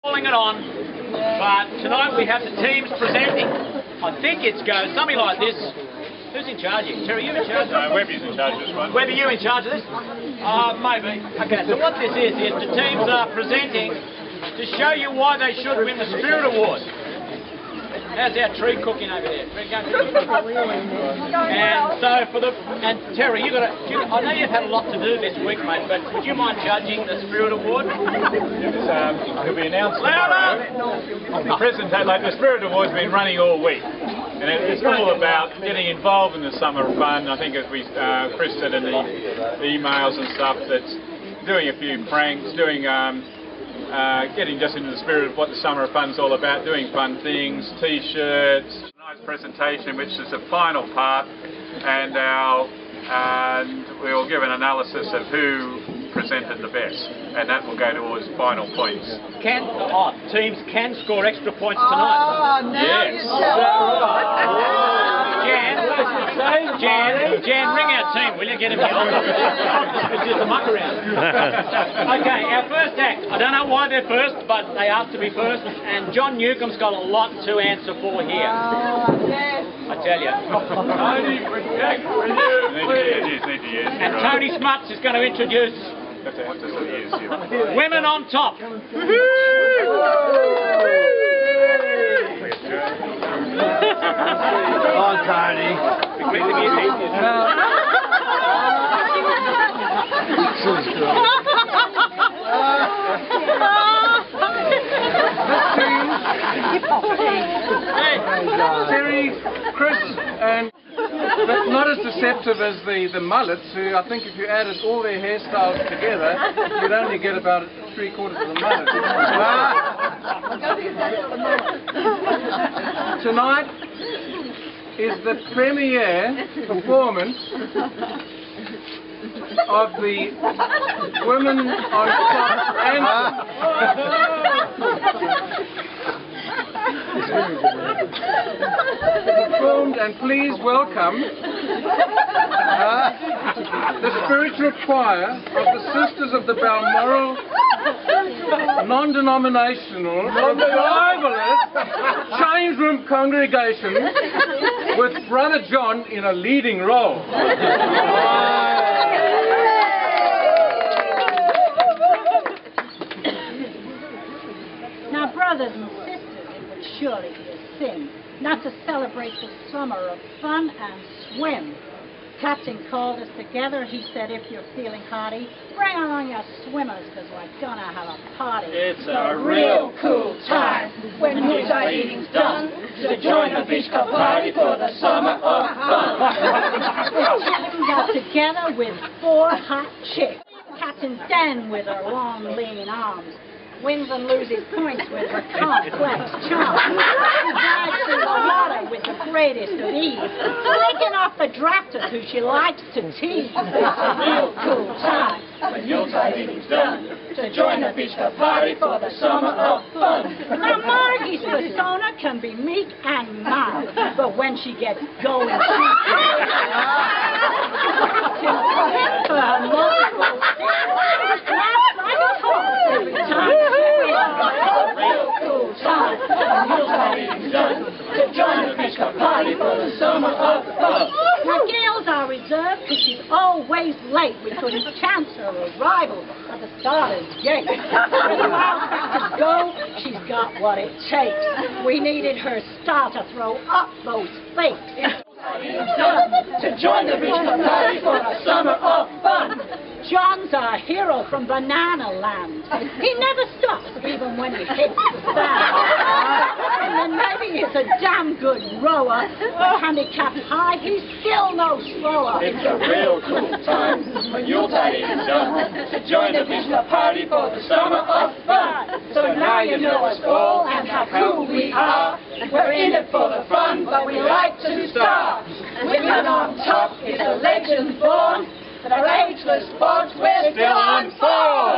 Calling it on, but tonight we have the teams presenting. I think it's goes something like this. Who's in charge here? Terry, you in charge? No, Webby's in charge of this one. Webby, you in charge of this? Maybe. Okay, so what this is the teams are presenting to show you why they should win the Spirit Award. How's our tree cooking over there? Tree going and so and Terry, I know you've had a lot to do this week, mate, but would you mind judging the Spirit Award? It'll be announced tomorrow. The Spirit Award's been running all week, and it's all about getting involved in the summer fun. I think as Chris said in the emails and stuff, that's doing a few pranks, getting just into the spirit of what the summer of fun's all about, doing fun things, t-shirts, nice presentation which is the final part, and we'll give an analysis of who presented the best, and that will go towards final points. Teams can score extra points tonight. Yes. Jan, ring our team, will you? Get him here. It's just a muck around. Okay, our first act. I don't know why they're first, but they asked to be first. And John Newcomb's got a lot to answer for here. I tell you. Tony, protect for you. And Tony Smuts is going to introduce Women on Top. Oh, Tony. Terry, Chris, and but not as deceptive as the mullets, who I think if you added all their hairstyles together, you'd only get about 3/4 of the mullet. Tonight is the premiere performance of the Women on Top performed, and please welcome the spiritual choir of the Sisters of the Balmoral non-denominational revivalist change room congregation with Brother John in a leading role. Now, brothers and sisters, it would surely be a sin not to celebrate the summer of fun and swim. Captain called us together. He said, if you're feeling hearty, bring along your swimmers, because we're gonna have a party. It's a real cool time when Yuletide eating's done to join the beach club party for the summer of fun. Captain got together with 4 hot chicks. Captain Den with her long, lean arms. Wins and loses points with her complex charm. She dives through the water with the greatest of ease, flicking off the drafters who she likes to tease. It's a real cool time when Yuletide eating's done to join the beach club party for the summer of fun. Now Margie's persona can be meek and mild, but when she gets going, she's for her multiple every time. Real cool time when Yuletide eating's done to join the beach club party for the summer of fun. Now Gail's are reserved because she's always late. We couldn't chance her arrival at the starter's gate. Meanwhile, to go, she's got what it takes. We needed her star to throw up those fakes. To join the beach club party for the summer of fun. John's our hero from Banana Land. He never stops, even when he hits the sand. And then maybe he's a damn good rower. Handicapped high, he's still no slower. It's a real cool time when Yuletide eating's done to join the beach club party for the summer of fun. So now you know us all and how cool we are. We're in it for the fun, but we like to star. Women on Top is a legend born. Our ageless bods, we're still on form!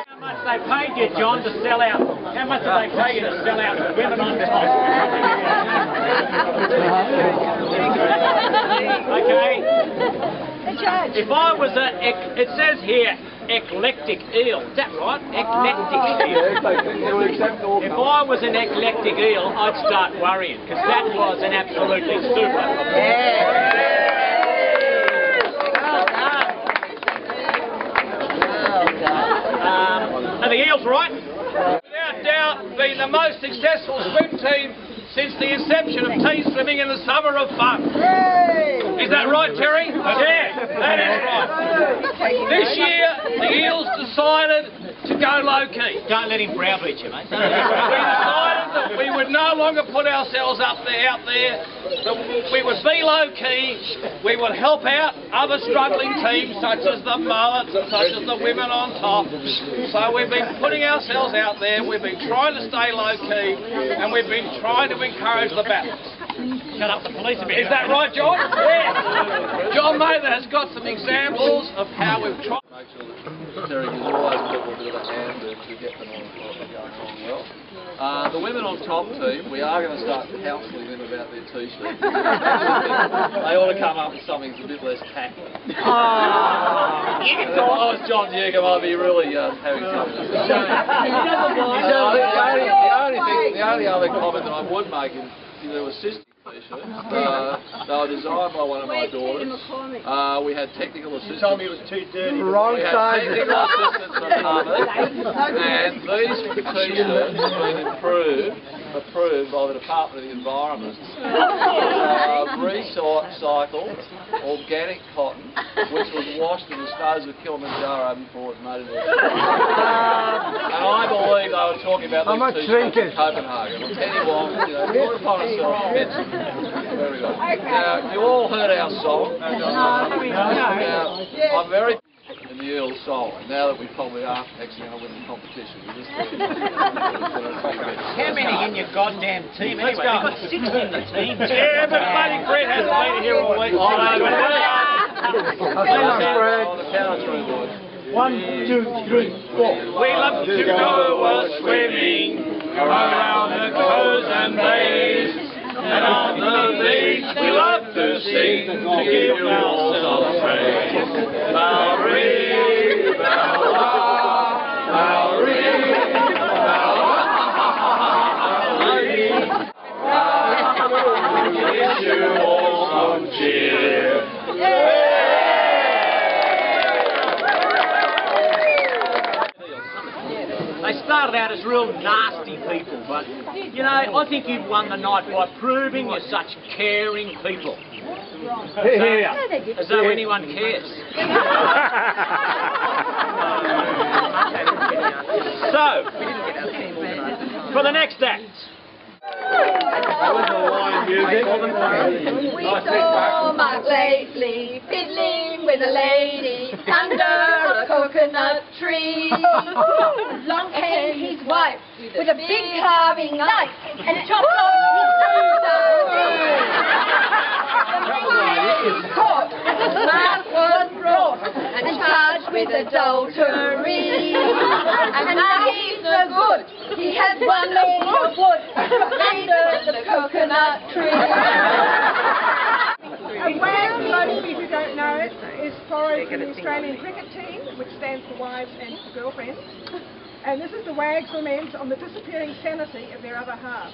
How much they paid you, John, to sell out? How much did they pay you to sell out Women on Top? If I was it says here, eclectic eel. Is that right? Eclectic eel. If I was an eclectic eel, I'd start worrying, because that was an absolutely super. Are the eels right? Without doubt, been the most successful swim team since the inception of tea swimming in the summer of fun. Is that right, Terry? Yeah, that is right. This year, the Eels decided to go low-key. Don't let him browbeat you, mate. We decided that we would no longer put ourselves out there, that we would be low-key, we would help out other struggling teams such as the Mullets and such as the women on top. So we've been putting ourselves out there, we've been trying to stay low-key, and we've been trying to encourage the balance. Shut up the police a bit. Is that right, John? Yeah. John Mather has got some examples of how we've tried. Make sure that Terry gives always people a bit of a hand to get them on going on well. The women on top team, we are going to start counselling them about their t-shirts. They ought to come up with something that's a bit less tacky. If I was John Newcomb, I'd be really having something to say. The only other comment that I would make is there were sister t-shirts. They were designed by one of my daughters. We had technical assistants. You told me it was too dirty. We had technical assistants from Harvard. And these t-shirts have been approved by the Department of the Environment. Recycled organic cotton, which was washed in the snows of Kilimanjaro before it was made into a and I believe they were talking about these t-shirts in Copenhagen. I'll tell you what, put upon yourself offensive. Very good. Now, you all heard our song. Now, I'm very in the Earl song, now that we probably are actually going to win the competition. How many in your goddamn team anyway? You've got 6 in the team. Yeah, but bloody Brett hasn't been here all week. On the count of 3, boys. 1, 2, 3, 4. We love to go swimming around the coves and bays, and on the beach we love to sing to give ourselves praise. Maori, Maori, Maori, wish you all some cheer. They started out as real nasty people, but, you know, I think you've won the night by proving you're such caring people. As though anyone cares. So, for the next act. We saw Mark lately fiddling with a lady under a coconut tree. Along came his wife with a big carving knife and chopped off his caught. Mark was brought and charged with adultery. And now he's no good. He has one leg of wood under the coconut tree. A WAG, for those of you who don't know it, is borrowed from the Australian cricket team, which stands for wives and girlfriends. And this is the WAG's lament on the disappearing sanity of their other halves.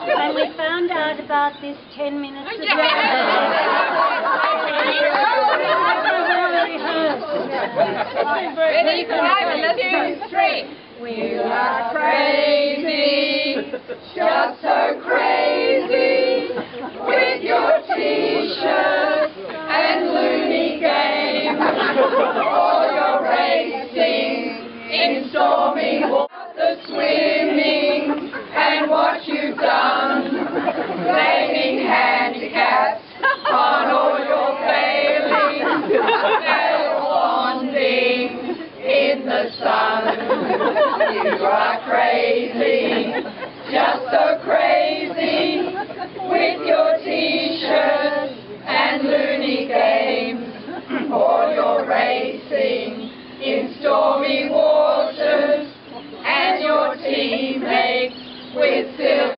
And we found out about this 10 minutes ago. Ready? 1, 2, 3. We are crazy, just so crazy, with your t-shirts and loony games, all your racing in stormy water swimming, and what you've done, blaming handicaps on all your failings, and in the sun. You are crazy, just so crazy, with your t-shirts and loony games, all your racing in stormy waters, and your teammates with silver.